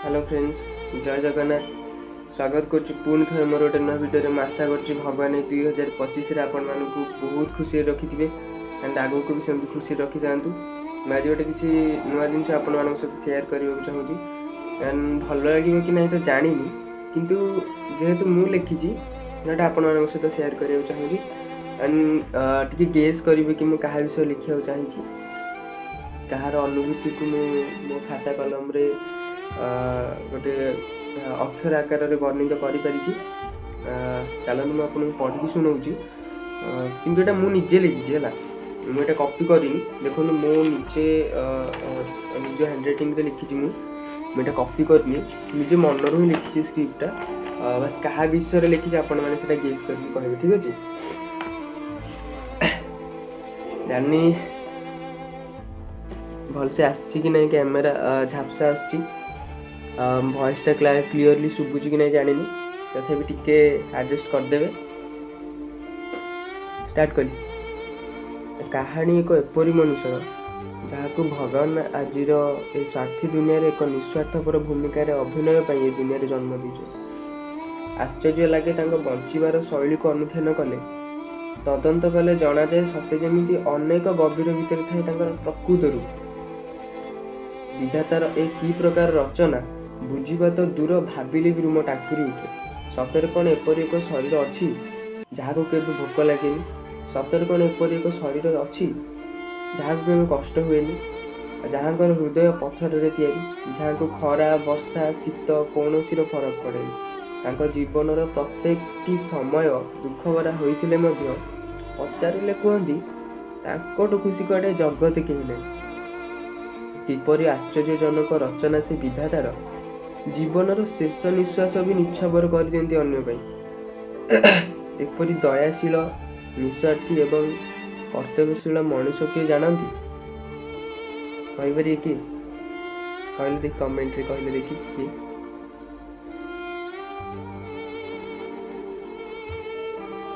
Hello friends, जय जगन्नाथ। स्वागत करुच्ची पुणी थे मोर गोटे नुआ भिडियो में। आशा कर भगवान 2025 आपण मानू बहुत खुशी रखी थे एंड आगू को भी सेमती खुशी रखी था। मैं आज गोटे किसी नुआ जिन आपण मान सहित सेयार करने चाहूँगी एंड भल लगे कि नहीं तो जानी किंतु जेहेतु मु लिखी जोटा आपण मान सहित सेयार करने चाहूँगी एंड टी गेस करेंगे कि मुझे क्या विषय लिखा चाहिए, कहार अनुभूति को मो खाता कलम रे गोटे अक्षर आकार वर्णित करी। चलते मुझे आपको पढ़ी शुणाऊँगी किंतु एटा मुझे निजे लिखी है, मुझे कॉपी करनी। देखो मो निजे निज हैंड रैटिंग लिखी, मुझे कॉपी करनी निजे मनर ही लिखी स्क्रिप्टा। बस क्या विषय लिखी आपण मैंने गेस करके कहे, ठीक अच्छे। जानी भलसे आसुची कि नहीं कैमेरा झापसा आसुची, वॉइसटा क्लीयरली शुभुची कि नहीं जानी, तथा टिके एडजस्ट करदे। स्टार्ट करी। कहानी एक एपरी मनुष्य जहाँ को भगवान आज ए स्वार्थी दुनिया रे एक निस्वार्थपर भूमिका अभिनय पर ये दुनिया रे जन्म दीचे। आश्चर्य लगे बंचार शैली को अनुध्यान कले, तदंत कले जना जाए सते जमी अनेक गभीर भितर थाए प्रकृत रूप। विधातार ए कि प्रकार रचना बुझा तो दूर, भाविले भी रूम टाकुरी उठे। सतर कौन एपरी एक शरीर अच्छी जहाँ को केबे भोक लगे? सतर कौन एपरी एक शरीर अच्छी जहाँ को केबे कष्ट हुए? जहाँ हृदय पत्थर रे तैयारी, जहाँ को खरा वर्षा शीत कौन फरक पड़े। जीवन प्रत्येक समय दुख भरा होते पचारे कहती खुशी कड़े जगत कहीं नहीं। किपरि आश्चर्यजनक रचना से विधातार जीवनर शेष निश्वास भी निछबर कर दियंती अन्य पाई। एपरि दयाशील निस्वार्थी एवं कर्तव्यशील मनुष्य किए जानती? कहीपर कि कहले देख, कमेंट रे कहले देखी किए।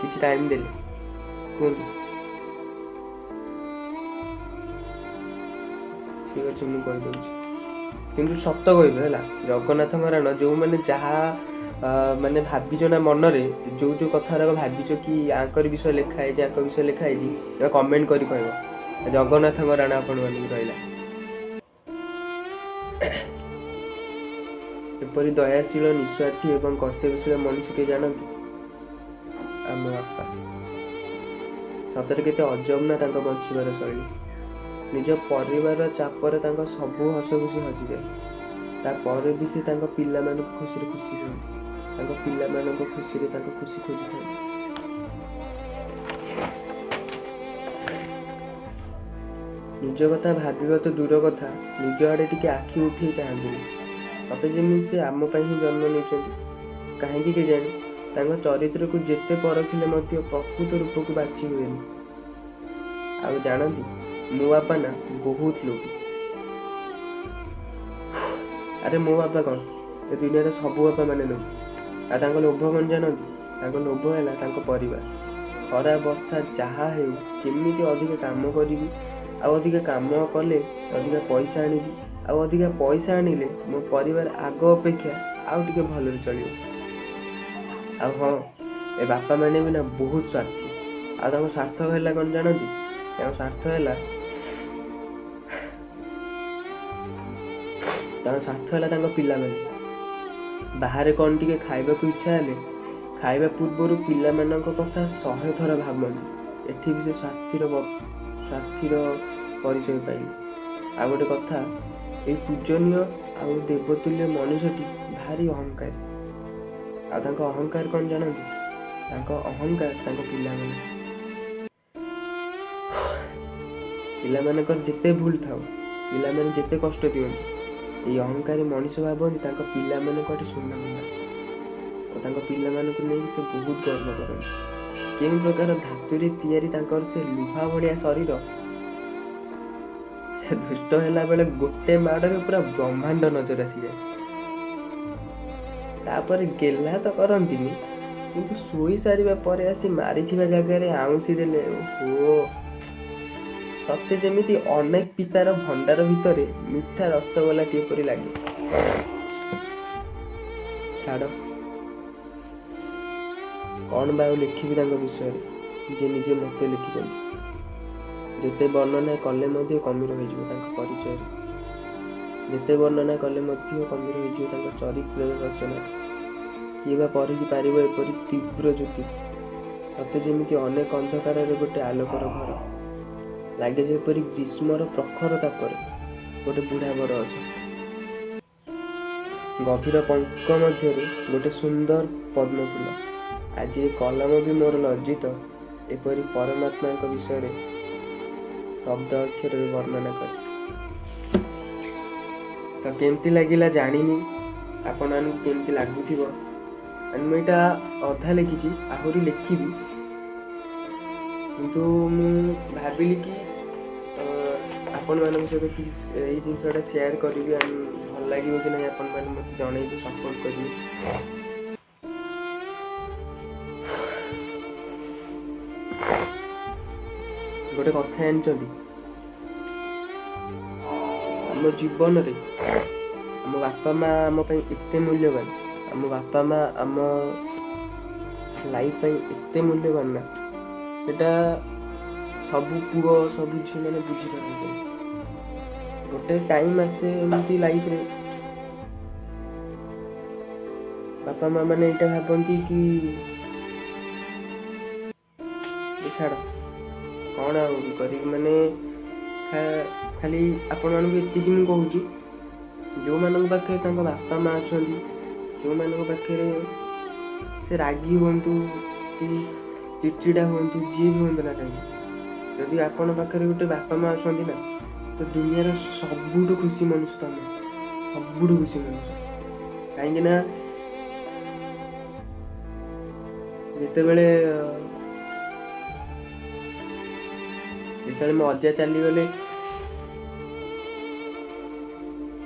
किसी टाइम देले कहूँ, ठीक अच्छे मुझे कहीदे कि सत कह जगन्नाथ राण जो मैंने जहाँ माने भाविच ना मन में जो जो कथा भाविच कि आंकर विषय लिखाई, विषय लिखाई कमेंट करी कह जगन्नाथ राण आपण मान रहा। एपरी दयाशील निस्वार्थी एवं कर्तव्यशील मनुष्य के जानती? आम बापा सतरे केते अजब ना बंचार शैली। निज परिवार चापर सबू हस खुशी हजि जाए, तापर भी से पिला खुशी खुशी हुए, पिला खुशी खुशी खोजि था। निज कथा भाविबा तो दूर कथा, निज आड़े टिके आखि उठे चाहती सते जमी से आम ही जन्म नहीं। कहीं के जाने चरित्र को जेते परखिले प्रकृत रूप को बाछी हुए। आ जानती मो बापा ना बहुत लोभी। अरे मो बापा कौन ए दुनिया सब बापा माने लोभ। आ लोभ कौन जानती? लोभ है परिवार। खरा वर्षा जहाँ हो केमी अधिक काम करी, अधिक काम कले अधिक पैसा आनी, अधिक पैसा आनिले मो परिवार आग अपेक्षा आउ टिके भल चलो। हाँ, ए बापा माने भी ना बहुत स्वार्थी। आ स्वार्थ है कौन जानती? स्वार्थ है पिला माने बाहर कौन टिके खाइबा को इच्छा है, खाइबा पूर्वर पिला मानक कथा 100 थर भावती। एठी भी से स्वार्थीर परिचय पाइले। आ गोटे कथा, ये पूजनीय आ देवतुल्य मनुष्यटी भारी अहंकारी। आ अहंकार कौन जानती? अहंकार पिला मानकर जिते भूल थाओ, पिला माने जिते कष्ट दियंती, ये अहंकारी मनीष भावती पिला मानक सुना मुंडा और पिला मानक नहीं से बहुत गर्व करते। केउं प्रकार धातुरे तैयारी से लुहा भलिया शरीर दुष्ट है बेले गोटे माड़े पूरा ब्रह्मांड नजर आसी जाए। तापर गेला तो करती किंतु सोई सारिबा परे आसी मारिथिबा जगह आउंसी देले। ओ सत्य जमी अनेक पितार भंडार भितर मीठा रसगोला टीपरी लगे। ଛାଡ଼, କ'ଣ ବା ଆଉ ଲେଖିବି ତାଙ୍କ ବିଷୟରେ, ନିଜେ ମୋତେ ଲେଖିଛନ୍ତି। ଯେତେ ବର୍ଣ୍ଣନା କଲେ ମଧ୍ୟ କମି ରହିଯିବ ତାଙ୍କ ପରିଚୟରେ, ଯେତେ ବର୍ଣ୍ଣନା କଲେ ମଧ୍ୟ କମି ରହିଯିବ ତାଙ୍କ ଚରିତ୍ରର ରଚନା। କିଏ ବା ପଢ଼ି ପାରିବ ଏପରି ତୀବ୍ର ଜ୍ୟୋତି? ସତେ ଯେମିତି ଅନେକ ଅନ୍ଧକାରରେ ଗୋଟେ ଆଲୋକର ଘର, ଲାଗେ ଯେପରି ଗ୍ରୀଷ୍ମର ପ୍ରଖର ତାପରେ ଗୋଟେ ବୁଢ଼ା ବର ଅଛି। ଗଭୀର ପଙ୍କ ମଧ୍ୟରେ ଗୋଟେ ସୁନ୍ଦର ପଦ୍ମଫୁଲ। ଆଜି ଏ କଲମ ବି ମୋର ଲଜ୍ଜିତ ଏପରି ପରମାତ୍ମାଙ୍କ ବିଷୟରେ ଶବ୍ଦ ଅକ୍ଷରରେ ବର୍ଣ୍ଣନା କରେ। ତ କେମିତି ଲାଗିଲା ଜାଣିନି, ଆପଣମାନଙ୍କୁ କେମିତି ଲାଗୁଥିବ। ମୁଁ ଏଇଟା ଅଧା ଲେଖିଛି, ଆହୁରି ଲେଖିବି, କିନ୍ତୁ ମୁଁ ଭାବିଲି କି ଆପଣମାନଙ୍କ ସହିତ କିଛି ଏଇ ଜିନିଷଟା ସେୟାର କରିବି। ଭଲ ଲାଗିବ କି ନାହିଁ ଆପଣମାନେ ମୋତେ ଜଣେଇବେ, ସପୋର୍ଟ କରିବେ। ଗୋଟେ କଥା ଜାଣିଛନ୍ତି, ଆମ ଜୀବନରେ ଆମ ବାପା ମା ଆମ ପାଇଁ ଏତେ ମୂଲ୍ୟବାନ, ଆମ ବାପା ମା ଆମ ଲାଇଫ୍ ପାଇଁ ଏତେ ମୂଲ୍ୟବାନ ନା, ସେଟା ସବୁ ପୁଅ ସବୁ ଝିଅମାନେ ବୁଝିପାରନ୍ତି। ଗୋଟେ ଟାଇମ୍ ଆସେ ଏମିତି ଲାଇଫ୍ରେ, ବାପା ମା ମାନେ ଏଇଟା ଭାବନ୍ତି କି ଛାଡ଼ କ'ଣ ଆଉ କରିବି। ମାନେ ଖାଲି ଆପଣମାନଙ୍କୁ ଏତିକି ମୁଁ କହୁଛି, ଯେଉଁମାନଙ୍କ ପାଖରେ ତାଙ୍କ ବାପା ମା ଅଛନ୍ତି, ଯେଉଁମାନଙ୍କ ପାଖରେ ସେ ରାଗି ହୁଅନ୍ତୁ କି ଚିଡ଼ଚିଡ଼ା ହୁଅନ୍ତୁ, ଯିଏ ବି ହୁଅନ୍ତୁ ନା କାହିଁକି, ଯଦି ଆପଣ ପାଖରେ ଗୋଟେ ବାପା ମା ଅଛନ୍ତି ନା, ତ ଦୁନିଆର ସବୁଠୁ ଖୁସି ମଣିଷ ତମେ, ସବୁଠୁ ଖୁସି ମଣିଷ। କାହିଁକି ନା ଯେତେବେଳେ ମୋ ଅଜା ଚାଲିଗଲେ,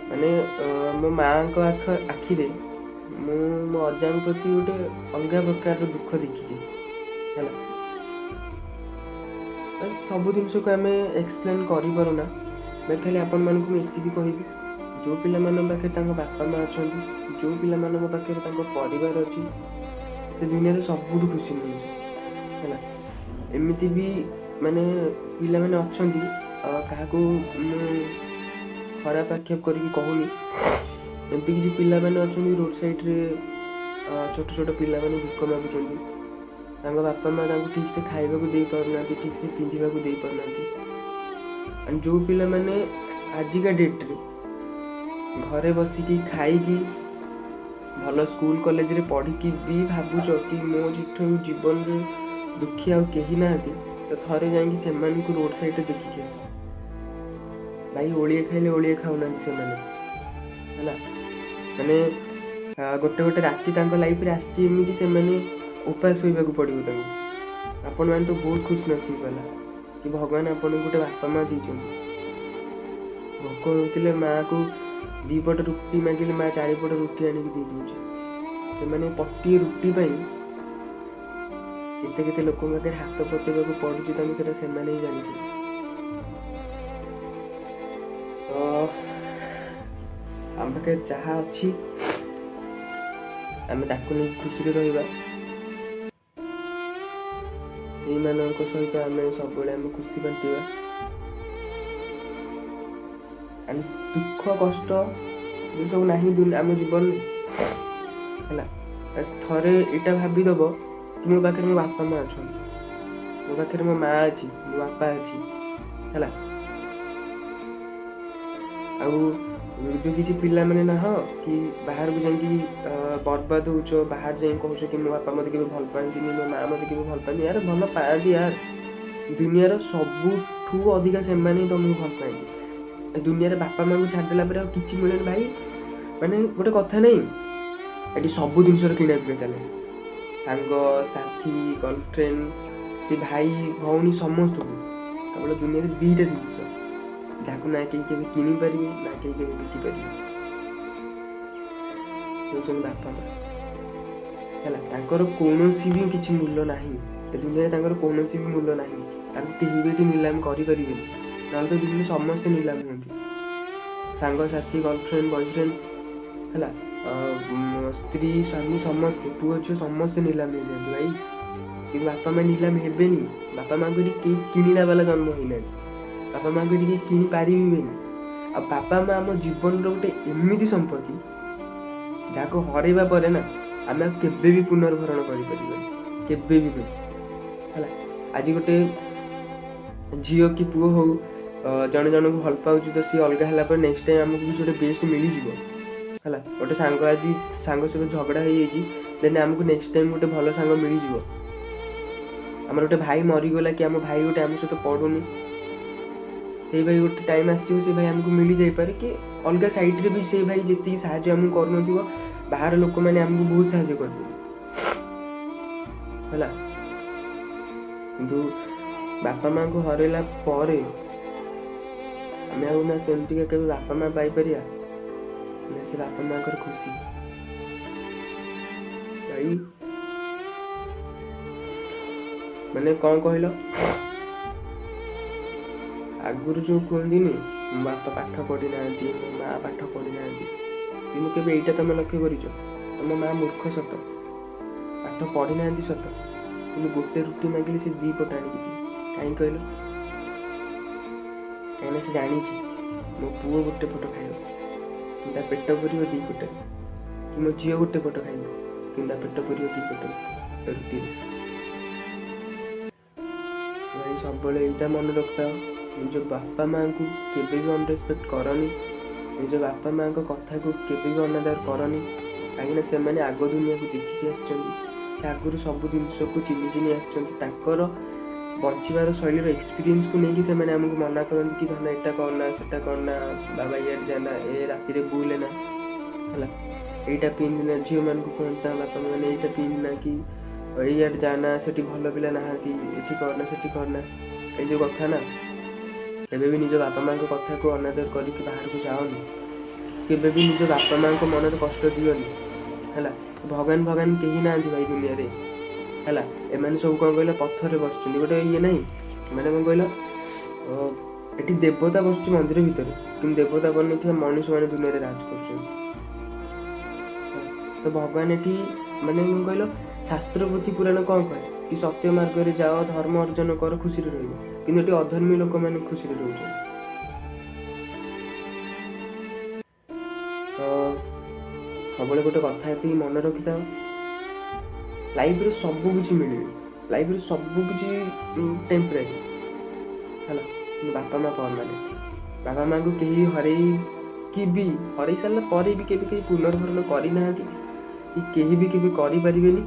ମାନେ ମୋ ମାଆଙ୍କ ଆଖିରେ ମୁଁ ମୋ ଅଜାଙ୍କ ପ୍ରତି ଗୋଟେ ଅଲଗା ପ୍ରକାରର ଦୁଃଖ ଦେଖିଛି ହେଲା। ସବୁ ଜିନିଷକୁ ଆମେ ଏକ୍ସପ୍ଲେନ୍ କରିପାରୁନା, ଖାଲି ଆପଣମାନଙ୍କୁ ମୁଁ ଏତିକି କହିବି, ଯେଉଁ ପିଲାମାନଙ୍କ ପାଖରେ ତାଙ୍କ ବାପା ମା ଅଛନ୍ତି, ଯେଉଁ ପିଲାମାନଙ୍କ ପାଖରେ ତାଙ୍କ ପରିବାର ଅଛି, ସେ ଦୁନିଆରେ ସବୁଠୁ ଖୁସି ମଣିଷ ହେଲା। ଏମିତି ବି ମାନେ ପିଲାମାନେ ଅଛନ୍ତି, କାହାକୁ ମୁଁ ଖରାପ ଆକ୍ଷେପ କରିକି କହୁନି, ଏମିତି କିଛି ପିଲାମାନେ ଅଛନ୍ତି ରୋଡ଼ ସାଇଡ଼୍ରେ ଛୋଟ ଛୋଟ ପିଲାମାନେ ଭିକ ମାଗୁଛନ୍ତି, ତାଙ୍କ ବାପା ମା ତାଙ୍କୁ ଠିକ୍ସେ ଖାଇବାକୁ ଦେଇପାରୁନାହାନ୍ତି, ଠିକ୍ସେ ପିନ୍ଧିବାକୁ ଦେଇପାରୁନାହାନ୍ତି। ଆଣ୍ଡ ଯେଉଁ ପିଲାମାନେ ଆଜିକା ଡେଟ୍ରେ ଘରେ ବସିକି ଖାଇକି ଭଲ ସ୍କୁଲ କଲେଜରେ ପଢ଼ିକି ବି ଭାବୁଛ କି ମୋ ଜୀବନରେ ଦୁଃଖୀ ଆଉ କେହି ନାହାନ୍ତି, ତ ଥରେ ଯାଇକି ସେମାନଙ୍କୁ ରୋଡ଼ ସାଇଡ଼୍ରେ ଦେଖିକି ଆସ। ଭାଇ ଓଳିଏ ଖାଇଲେ ଓଳିଏ ଖାଉନାହାନ୍ତି ସେମାନେ ହେଲା। ମାନେ ଗୋଟେ ରାତି ତାଙ୍କ ଲାଇଫ୍ରେ ଆସିଛି ଏମିତି, ସେମାନେ ଉପାସ ଶୋଇବାକୁ ପଡ଼ିବ ତାଙ୍କୁ। ଆପଣମାନେ ତ ବହୁତ ଖୁସି ନସିବି କଲା କି ଭଗବାନ ଆପଣଙ୍କୁ ଗୋଟେ ବାପା ମା ଦେଇଛନ୍ତି। ଭୋକ ହେଉଥିଲେ ମାଆକୁ 2 ପଟ ରୁଟି ମାଗିଲେ ମା 4 ପଟ ରୁଟି ଆଣିକି ଦେଇଦେଉଛି। ସେମାନେ ପଟିଏ ରୁଟି ପାଇଁ କେତେ କେତେ ଲୋକଙ୍କ ପାଖରେ ହାତ ପତେଇବାକୁ ପଡ଼ୁଛି ତାଙ୍କୁ, ସେଟା ସେମାନେ ହିଁ ଜାଣିଥିବେ। ତ ଆମ ପାଖରେ ଯାହା ଅଛି ଆମେ ତାକୁ ନେଇ ଖୁସିରେ ରହିବା। ସେଇମାନଙ୍କ ସହିତ ଆମେ ସବୁବେଳେ ଆମେ ଖୁସି ବାଣ୍ଟିବା। ଦୁଃଖ କଷ୍ଟ ସବୁ ନାହିଁ ଆମ ଜୀବନରେ ହେଲା। ଥରେ ଏଇଟା ଭାବିଦବ କି ମୋ ପାଖରେ ମୋ ବାପା ମା ଅଛନ୍ତି, ମୋ ପାଖରେ ମୋ ମା ଅଛି, ମୋ ବାପା ଅଛି ହେଲା। ଆଉ ଯେଉଁ କିଛି ପିଲାମାନେ ନାହ କି ବାହାରକୁ ଯାଇକି ବର୍ବାଦ ହେଉଛ, ବାହାରେ ଯାଇକି କହୁଛ କି ମୋ ବାପା ମୋତେ କେବେ ଭଲ ପାଆନ୍ତିନି, ମୋ ମା ମୋତେ କେବେ ଭଲ ପାଆନ୍ତି। ୟାର ଭଲ ପାଆନ୍ତି ୟାର, ଦୁନିଆର ସବୁଠୁ ଅଧିକା ସେମାନେ ହିଁ ତମକୁ ଭଲ ପାଆନ୍ତି। ଦୁନିଆରେ ବାପା ମାଆଙ୍କୁ ଛାଡ଼ିଦେଲା ପରେ ଆଉ କିଛି ମିଳେନି ଭାଇ। ମାନେ ଗୋଟେ କଥା ନାହିଁ, ଏଠି ସବୁ ଜିନିଷର କିଣା ବିକା ଚାଲେ, ସାଙ୍ଗ ସାଥି ଗର୍ଲଫ୍ରେଣ୍ଡ ସେ ଭାଇ ଭଉଣୀ ସମସ୍ତଙ୍କୁ। କେବଳ ଦୁନିଆରେ 2ଟା ଜିନିଷ ଯାହାକୁ ନା କେହି କେବେ କିଣିପାରିବେ, ନା କେହି କେବେ ବିକିପାରିବେ, ସେ ହେଉଛନ୍ତି ବାପା ମା ହେଲା। ତାଙ୍କର କୌଣସି ବି କିଛି ମୂଲ୍ୟ ନାହିଁ ଏ ଦୁନିଆରେ, ତାଙ୍କର କୌଣସି ବି ମୂଲ୍ୟ ନାହିଁ। ତାଙ୍କୁ କେହି ବି ଏଠି ନିଲାମ କରିପାରିବେନି, ନହେଲେ ତ ଦୁନିଆରେ ସମସ୍ତେ ନିଲାମ ହୁଅନ୍ତି। ସାଙ୍ଗସାଥି ଗର୍ଲଫ୍ରେଣ୍ଡ ବୟଫ୍ରେଣ୍ଡ ହେଲା, ସ୍ତ୍ରୀ ସ୍ୱାମୀ ସମସ୍ତେ ପୁଅ ଝିଅ ସମସ୍ତେ ନିଲାମ ହେଇଯାଆନ୍ତି ଭାଇ, କିନ୍ତୁ ବାପା ମାଆ ନିଲାମ ହେବେନି। ବାପା ମାଆଙ୍କୁ ଏଠି କେହି କିଣିଲା ବାଲା ଜନ୍ମ ହେଇନାହାନ୍ତି, ବାପା ମାଆଙ୍କୁ ଏଠି କେହି କିଣି ପାରିବେନି। ଆଉ ବାପା ମାଆ ଆମ ଜୀବନର ଗୋଟେ ଏମିତି ସମ୍ପତ୍ତି ଯାହାକୁ ହରାଇବା ପରେ ନା ଆମେ ଆଉ କେବେ ବି ପୁନର୍ଭରଣ କରିପାରିବାନି, କେବେ ବି ନୁହେଁ ହେଲା। ଆଜି ଗୋଟେ ଝିଅ କି ପୁଅ ହଉ ଜଣେ ଜଣଙ୍କୁ ଭଲ ପାଉଛି ତ ସିଏ ଅଲଗା ହେଲା ପରେ ନେକ୍ସଟ ଟାଇମ୍ ଆମକୁ କିଛି ଗୋଟେ ବେଷ୍ଟ ମିଳିଯିବ ହେଲା। ଗୋଟେ ସାଙ୍ଗ ଆଜି ସାଙ୍ଗ ସହିତ ଝଗଡ଼ା ହେଇଯାଇଛି, ଦେନ୍ ଆମକୁ ନେକ୍ସଟ ଟାଇମ୍ ଗୋଟେ ଭଲ ସାଙ୍ଗ ମିଳିଯିବ। ଆମର ଗୋଟେ ଭାଇ ମରିଗଲା କି ଆମ ଭାଇ ଗୋଟେ ଆମ ସହିତ ପଢ଼ୁନି, ସେଇ ଭାଇ ଗୋଟେ ଟାଇମ୍ ଆସିବ ସେ ଭାଇ ଆମକୁ ମିଳିଯାଇପାରେ, କି ଅଲଗା ସାଇଡ଼୍ରେ ବି ସେଇ ଭାଇ ଯେତିକି ସାହାଯ୍ୟ ଆମକୁ କରୁନଥିବ ବାହାର ଲୋକମାନେ ଆମକୁ ବହୁତ ସାହାଯ୍ୟ କରିଦେବେ ହେଲା। କିନ୍ତୁ ବାପା ମାଆଙ୍କୁ ହରାଇଲା ପରେ ଆମେ ଆଉ ନା ସେମିତିକା କେବେ ବାପା ମାଆ ପାଇପାରିବା ନା ସେ ବାପା ମାଆଙ୍କର ଖୁସି। ଭାଇ ମାନେ କ'ଣ କହିଲ, ଆଗରୁ ଯେଉଁ କୁହନ୍ତିନି ମୋ ବାପା ପାଠ ପଢ଼ିନାହାନ୍ତି, ମୋ ମାଆ ପାଠ ପଢ଼ିନାହାନ୍ତି, କିନ୍ତୁ କେବେ ଏଇଟା ତୁମେ ଲକ୍ଷ୍ୟ କରିଛ ତମ ମାଆ ମୂର୍ଖ ସତ, ପାଠ ପଢ଼ିନାହାନ୍ତି ସତ, କିନ୍ତୁ ଗୋଟେ ରୁଟି ମାଗିଲେ ସେ 2 ପଟ ଆଣିକି ଦିଏ। କାହିଁ କହିଲ? କାହିଁକିନା ସେ ଜାଣିଛି ମୋ ପୁଅ ଗୋଟେ ପଟ ଖାଇବ କିନ୍ତୁ ତା ପେଟ ପୁରିବ 2 ପଟ, କି ମୋ ଝିଅ ଗୋଟେ ପଟ ଖାଇବ କିନ୍ତୁ ତା ପେଟ ପୁରିବ 2 ପଟ ରୁଟିରେ। ଭାଇ ସବୁବେଳେ ଏଇଟା ମନେ ରଖିଥାଅ, ନିଜ ବାପା ମାଆଙ୍କୁ କେବେ ବି ଅନରେସ୍ପେକ୍ଟ କରନି, ନିଜ ବାପା ମାଆଙ୍କ କଥାକୁ କେବେ ବି ଅନାଦର କରନି। କାହିଁକିନା ସେମାନେ ଆଗ ଦୁନିଆକୁ ଦେଖିକି ଆସିଛନ୍ତି, ସେ ଆଗରୁ ସବୁ ଜିନିଷକୁ ଚିହ୍ନି ଆସିଛନ୍ତି, ତାଙ୍କର ବଞ୍ଚିବାର ଶୈଳୀର ଏକ୍ସପିରିଏନ୍ସକୁ ନେଇକି ସେମାନେ ଆମକୁ ମନା କରନ୍ତି କି ଧନ ଏଇଟା କରନା ସେଟା କରନା, ବାବା ଇଆଡ଼େ ଯାନା, ଏ ରାତିରେ ବୁଲେ ନା ହେଲା, ଏଇଟା ପିନ୍ଧନା, ଝିଅମାନଙ୍କୁ କୁହନ୍ତି ତା ବାପା ମାନେ ଏଇଟା ପିନ୍ଧନା, କି ଏଇଆଡ଼େ ଯାନା, ସେଠି ଭଲ ପିଲା ନାହାନ୍ତି, ଏଠି କରନା ସେଠି କରନା। ଏଇ ଯେଉଁ କଥା ନା, କେବେ ବି ନିଜ ବାପା ମାଆଙ୍କ କଥାକୁ ଅନାଦର କରିକି ବାହାରକୁ ଯାଅନି, କେବେ ବି ନିଜ ବାପା ମାଆଙ୍କ ମନରେ କଷ୍ଟ ଦିଅନି ହେଲା। ଭଗବାନ କେହି ନାହାନ୍ତି ଭାଇ ଦୁନିଆରେ ହେଲା। ଏମାନେ ସବୁ କ'ଣ କହିଲ ପଥରରେ ବସୁଛନ୍ତି, ଗୋଟେ ଇଏ ନାହିଁ, ମାନେ କ'ଣ କହିଲ ଏଠି ଦେବତା ବସୁଛି ମନ୍ଦିର ଭିତରେ, କିନ୍ତୁ ଦେବତା ବନେଇଥିବା ମଣିଷମାନେ ଦୁନିଆରେ ରାଜ କରୁଛନ୍ତି। ତ ଭଗବାନ ଏଠି ମାନେ କ'ଣ କହିଲ ଶାସ୍ତ୍ର ପୋଥି ପୁରାଣ କ'ଣ କହେ କି ସତ୍ୟ ମାର୍ଗରେ ଯାଅ, ଧର୍ମ ଅର୍ଜନ କର, ଖୁସିରେ ରହିବ, କିନ୍ତୁ ଏଠି ଅଧର୍ମୀ ଲୋକମାନେ ଖୁସିରେ ରହୁଛନ୍ତି। ତ ସବୁବେଳେ ଗୋଟେ କଥା ଏତିକି ମନେ ରଖିଥାଅ, ଲାଇଫ୍ରେ ସବୁ କିଛି ମିଳିବ, ଲାଇଫ୍ରେ ସବୁ କିଛି ଟେମ୍ପରାରୀ ହେଲା, କିନ୍ତୁ ବାପା ମାଆ ପରମାନେଣ୍ଟ। ବାପା ମାଆଙ୍କୁ କେହି ହରେଇ ସାରିଲା ପରେ ବି କେବେ କେହି ପୁନର୍ଭରଣ କରିନାହାନ୍ତି କି କେହି ବି କେବେ କରିପାରିବେନି।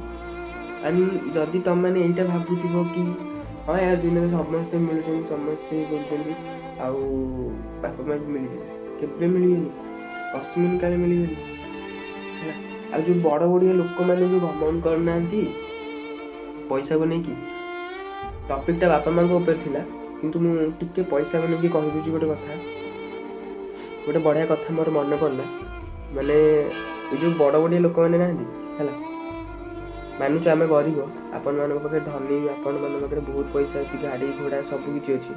ଆଣ୍ଡ ଯଦି ତମମାନେ ଏଇଟା ଭାବୁଥିବ କି ହଁ ୟାର ଦୁନିଆରେ ସମସ୍ତେ ମିଳୁଛନ୍ତି, ସମସ୍ତେ କରୁଛନ୍ତି, ଆଉ ବାପା ମାଆ ବି ମିଳିବେନି, କେବେ ମିଳିବେନି, ଅସ୍ମିନ୍ କାଳେ ମିଳିବେନି ହେଲା। ଆଉ ଯେଉଁ ବଡ଼ ବଡ଼ିଆ ଲୋକମାନେ ଯେଉଁ ଘମଣ୍ଡ କରୁନାହାନ୍ତି ପଇସାକୁ ନେଇକି, ଟପିକ୍ଟା ବାପା ମାଆଙ୍କ ଉପରେ ଥିଲା, କିନ୍ତୁ ମୁଁ ଟିକେ ପଇସାକୁ ନେଇକି କହିଦେଉଛି ଗୋଟେ କଥା, ଗୋଟେ ବଢ଼ିଆ କଥା ମୋର ମନେ ପଡ଼ିଲା। ମାନେ ଏ ଯେଉଁ ବଡ଼ ବଡ଼ିଆ ଲୋକମାନେ ନାହାନ୍ତି ହେଲା, ମାନୁଛୁ ଆମେ ଗରିବ, ଆପଣମାନଙ୍କ ପାଖରେ ଧନୀ, ଆପଣମାନଙ୍କ ପାଖରେ ବହୁତ ପଇସା ଅଛି, ଗାଡ଼ି ଘୋଡ଼ା ସବୁ କିଛି ଅଛି,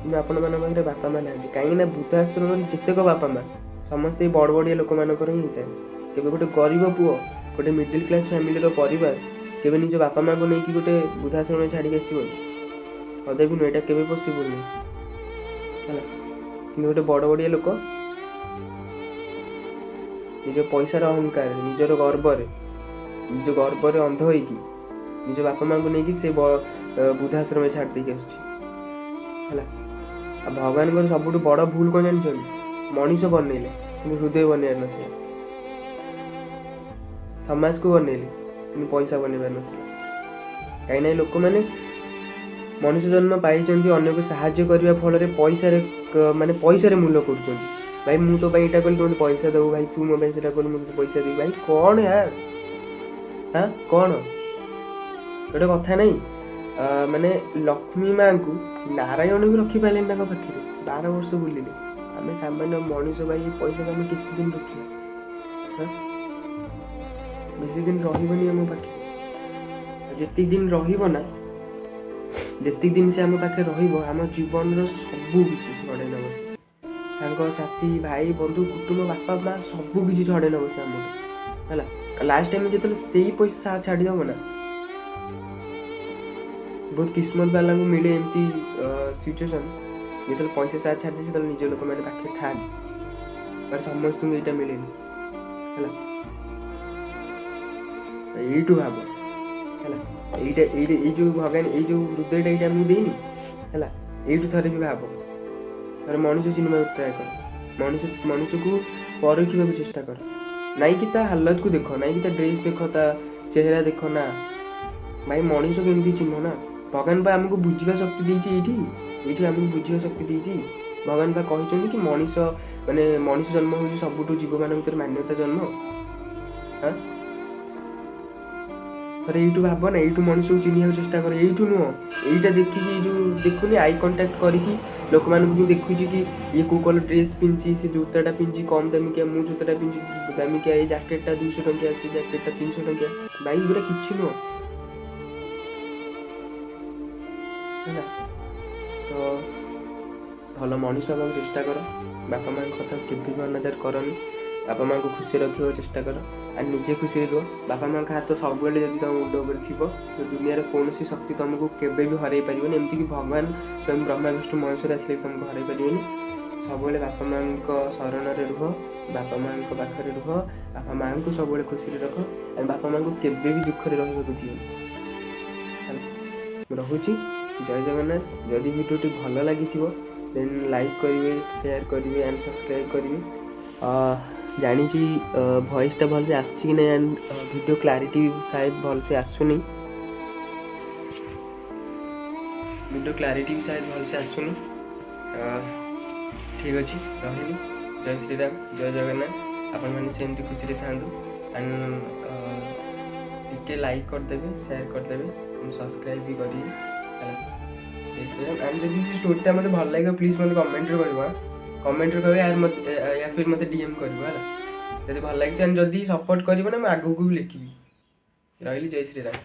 କିନ୍ତୁ ଆପଣମାନଙ୍କ ପାଖରେ ବାପା ମାଆ ନାହାନ୍ତି। କାହିଁକିନା ବୃଦ୍ଧାଶ୍ରମରେ ଯେତେକ ବାପା ମାଆ ସମସ୍ତେ ଏଇ ବଡ଼ ବଡ଼ିଆ ଲୋକମାନଙ୍କର ହିଁ ହେଇଥାଏ। କେବେ ଗୋଟେ ଗରିବ ପୁଅ, ଗୋଟେ ମିଡ଼ିଲ୍ କ୍ଲାସ୍ ଫ୍ୟାମିଲିର ପରିବାର କେବେ ନିଜ ବାପା ମାଆଙ୍କୁ ନେଇକି ଗୋଟେ ବୃଦ୍ଧାଶ୍ରମରେ ଛାଡ଼ିକି ଆସିବନି, କଦାପି ନୁହେଁ, ଏଇଟା କେବେ ପସିବୁଲ୍ ନୁହେଁ ହେଲା। କିନ୍ତୁ ଗୋଟେ ବଡ଼ ବଡ଼ିଆ ଲୋକ ନିଜ ପଇସାର ଅହଙ୍କାର, ନିଜର ଗର୍ବରେ ଅନ୍ଧ ହୋଇକି ନିଜ ବାପା ମାଆଙ୍କୁ ନେଇକି ସେ ବୃଦ୍ଧାଶ୍ରମରେ ଛାଡ଼ି ଦେଇକି ଆସୁଛି ହେଲା। ଆଉ ଭଗବାନଙ୍କର ସବୁଠୁ ବଡ଼ ଭୁଲ କ'ଣ ଜାଣିଛନ୍ତି? ମଣିଷ ବନେଇଲେ କିନ୍ତୁ ହୃଦୟ ବନେଇବାର ନଥିଲା, ସମାଜକୁ ବନେଇଲେ କିନ୍ତୁ ପଇସା ବନେଇବାର ନଥିଲା। କାହିଁକିନା ଏ ଲୋକମାନେ ମଣିଷ ଜନ୍ମ ପାଇଛନ୍ତି ଅନ୍ୟକୁ ସାହାଯ୍ୟ କରିବା ଫଳରେ ପଇସାରେ ମୂଲ୍ୟ କରୁଛନ୍ତି। ଭାଇ ମୁଁ ତୋ ପାଇଁ ଏଇଟା କଲି, ତୁ ମୋତେ ପଇସା ଦେବୁ, ଭାଇ ତୁ ମୋ ପାଇଁ ସେଇଟା କଲୁ, ମୁଁ ତୋତେ ପଇସା ଦେବି। ଭାଇ କ'ଣ ୟାର, କ'ଣ ଗୋଟେ କଥା ନାହିଁ? ମାନେ ଲକ୍ଷ୍ମୀ ମାଆଙ୍କୁ ନାରାୟଣ ବି ରଖିପାରିଲେନି ତାଙ୍କ ପାଖରେ, 12 ବର୍ଷ ବୁଲିଲେ। ଆମେ ସାମାନ୍ୟ ମଣିଷ ଭାଇ, ପଇସାକୁ ଆମେ କେତେ ଦିନ ରଖିବା? ବେଶୀ ଦିନ ରହିବନି ଆମ ପାଖରେ। ଯେତିକି ଦିନ ରହିବ ନା, ଯେତିକି ଦିନ ସେ ଆମ ପାଖରେ ରହିବ, ଆମ ଜୀବନର ସବୁ କିଛି ଛଡ଼େଇ ନେବ। ସାଙ୍ଗସାଥି ଭାଇ ବନ୍ଧୁ କୁଟୁମ୍ବ ବାପା ମା ସବୁକିଛି ଛଡ଼େଇ ନେବ ସେ ଆମଠୁ ହେଲା। ଲାଷ୍ଟ ଟାଇମ୍ ଯେତେବେଳେ ସେଇ ପଇସା ସାଥ ଛାଡ଼ିଦେବ ନା, ବହୁତ କିସ୍ମତ ବାଲାଙ୍କୁ ମିଳେ ଏମିତି ସିଚୁଏସନ୍, ଯେତେବେଳେ ପଇସା ସାଥ ଛାଡ଼ିଦିଏ ସେତେବେଳେ ନିଜ ଲୋକମାନେ ପାଖରେ ଥାଆନ୍ତି, ବଟ୍ ସମସ୍ତଙ୍କୁ ଏଇଟା ମିଳେନି ହେଲା। এইটু ভাব ହେଲା, এইটা এই ଯେଉଁ ଭଗବାନ ଏଇ ଯେଉଁ ହୃଦୟଟା ଏଇଟା ଆମକୁ ଦେଇନି ହେଲା, ଏଇଠୁ ଥରେ ବି ଭାବ, ଥରେ ମଣିଷ ଚିହ୍ନିବାକୁ ଟ୍ରାଏ କର, ମଣିଷକୁ ପରଖିବାକୁ ଚେଷ୍ଟା କର, ନାଇଁକି ତା ହାଲତକୁ ଦେଖ, ନାଇଁକି ତା ଡ୍ରେସ୍ ଦେଖ, ତା ଚେହେରା ଦେଖ ନା ଭାଇ, ମଣିଷ କେମିତି ଚିହ୍ନ ନା। ଭଗବାନ ବା ଆମକୁ ବୁଝିବା ଶକ୍ତି ଦେଇଛି, ଏଇଠି ଆମକୁ ବୁଝିବା ଶକ୍ତି ଦେଇଛି। ଭଗବାନ ବା କହିଛନ୍ତି କି ମଣିଷ ମାନେ ମଣିଷ ଜନ୍ମ ହେଉଛି ସବୁଠୁ ଜୀବମାନଙ୍କ ଭିତରେ ମାନ୍ୟତା ଜନ୍ମ। ହଁ, ଥରେ ଏଇଠୁ ଭାବ ନା, ଏଇଠୁ ମଣିଷକୁ ଚିହ୍ନିବାକୁ ଚେଷ୍ଟା କର, ଏଇଠୁ ନୁହଁ, ଏଇଟା ଦେଖିକି ଏଇ ଯେଉଁ ଦେଖୁନି ଆଇ କଣ୍ଟାକ୍ଟ କରିକି ଲୋକମାନଙ୍କୁ ବି ଦେଖୁଛି କି ଇଏ କେଉଁ କଲର୍ ଡ୍ରେସ୍ ପିନ୍ଧିଛି, ସେ ଜୋତାଟା ପିନ୍ଧିଛି କମ୍ ଦାମିକିଆ, ମୁଁ ଜୋତାଟା ପିନ୍ଧିଛି ଦାମିକିଆ, ଏଇ ଜ୍ୟାକେଟ୍ଟା 200 ଟଙ୍କିଆ, ସେ ଜ୍ୟାକେଟ୍ଟା 300 ଟଙ୍କିଆ, ଭାଇ ଏଗୁଡ଼ା କିଛି ନୁହଁ ହେଲା। ତ ଭଲ ମଣିଷ ହେବାକୁ ଚେଷ୍ଟା କର, ବାପା ମାଆଙ୍କ କଥା କେବେ ବି ଅନାଦର କରନି, ବାପା ମାଆଙ୍କୁ ଖୁସି ରଖିବାକୁ ଚେଷ୍ଟା କର, ଆଉ ନିଜେ ଖୁସିରେ ରୁହ। ବାପା ମାଆଙ୍କ ହାତ ସବୁବେଳେ ଯଦି ତୁମ ମୁଣ୍ଡ ଉପରେ ଥିବ ତ ଦୁନିଆର କୌଣସି ଶକ୍ତି ତୁମକୁ କେବେ ବି ହରାଇ ପାରିବନି, ଏମିତିକି ଭଗବାନ ସ୍ୱୟଂ ବ୍ରହ୍ମା ବିଷ୍ଣୁ ମହେଶ୍ୱର ଆସିଲେ ବି ତୁମକୁ ହରାଇ ପାରିବେନି। ସବୁବେଳେ ବାପା ମାଆଙ୍କ ଶରଣରେ ରୁହ, ବାପା ମାଆଙ୍କ ପାଖରେ ରୁହ, ବାପା ମାଆଙ୍କୁ ସବୁବେଳେ ଖୁସିରେ ରଖ, ଆଉ ବାପା ମାଆଙ୍କୁ କେବେ ବି ଦୁଃଖରେ ରହିବାକୁ ଦିଅନି ହେଲା। ମୁଁ ରହୁଛି, ଜୟ ଜଗନ୍ନାଥ। ଯଦି ଭିଡ଼ିଓଟି ଭଲ ଲାଗିଥିବ ଦେନ୍ ଲାଇକ୍ କରିବେ, ସେୟାର କରିବେ ଆଣ୍ଡ ସବସ୍କ୍ରାଇବ୍ କରିବେ। ଜାଣିଛି ଭଏସ୍ଟା ଭଲସେ ଆସୁଛି କି ନାହିଁ, ଆଣ୍ଡ ଭିଡ଼ିଓ କ୍ଲାରିଟି ସାୟଦ ଭଲସେ ଆସୁନି, ଠିକ୍ ଅଛି, ରହିଲି। ଜୟ ଶ୍ରୀରାମ, ଜୟ ଜଗନ୍ନାଥ। ଆପଣମାନେ ସେମିତି ଖୁସିରେ ଥାଆନ୍ତୁ, ଆଣ୍ଡ ଟିକେ ଲାଇକ୍ କରିଦେବେ, ସେୟାର କରିଦେବେ, ସବସ୍କ୍ରାଇବ୍ ବି କରିବେ ହେଲା। ଜୟ ଶ୍ରୀରାମ। ଆଣ୍ଡ ଯଦି ସେ ଷ୍ଟୋରିଟା ମୋତେ ଭଲ ଲାଗିବ ପ୍ଲିଜ୍ ମୋତେ କମେଣ୍ଟରେ କହିବ, ୟା ଫିର୍ ମୋତେ DM କରିବ ହେଲା, ଯଦି ଭଲ ଲାଗିଛି। ଆଣ୍ଡ ଯଦି ସପୋର୍ଟ କରିବ ନା ମୁଁ ଆଗକୁ ବି ଲେଖିବି। ରହିଲି, ଜୟ ଶ୍ରୀରାମ।